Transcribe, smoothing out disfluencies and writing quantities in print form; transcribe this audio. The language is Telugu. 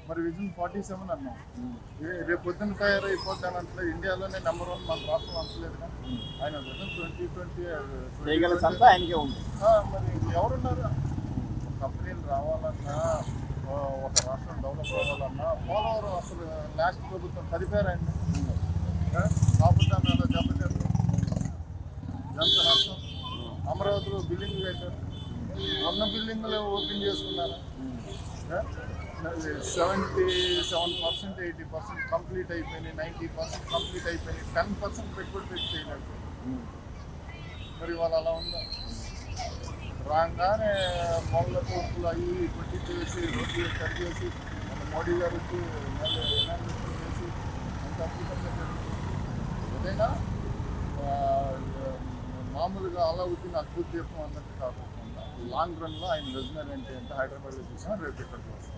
మరి విజన్ 47 అన్నాం. రేపు పొద్దున్న తయారైపోతాను అంటే ఇండియాలోనే నెంబర్ 1 మన రాష్ట్రం అంటలేదు కదా. ఆయన విజన్ 2020 ఆయనకే ఉంది. మరి ఎవరున్నారు? కంపెనీలు రావాలన్నా, ఒక రాష్ట్రం డెవలప్ అవ్వాలన్నా పోలవరం అసలు లాస్ట్ ప్రభుత్వం కలిపారండి. కాపుతాను అలా దెబ్బతింది. ఎంత నష్టం. అమరావతిలో బిల్డింగ్ పెట్టారు, ఉన్న బిల్డింగ్లు ఓపెన్ చేసుకున్నారు. 77%, 80% కంప్లీట్ అయిపోయినాయి, 90% కంప్లీట్ అయిపోయినాయి, 10% పెట్టుబడి పెట్టి చేయలేదు. మరి వాళ్ళు అలా ఉందా? రాగానే మొదల కోర్టులు అవి కొట్టి చేసి రోడ్లు కట్ చేసి మన మోడీ గారు వచ్చి చేసి అంత అద్భుతంగా జరుగుతుంది. ఏదైనా మామూలుగా అలావుద్దీన్ అద్భుత దీపం అన్నట్టు కాకుండా లాంగ్ రన్లో ఆయన విజనరీ అంటే హైదరాబాద్లో చూసాం, రేపు ఇక్కడికి వస్తాం.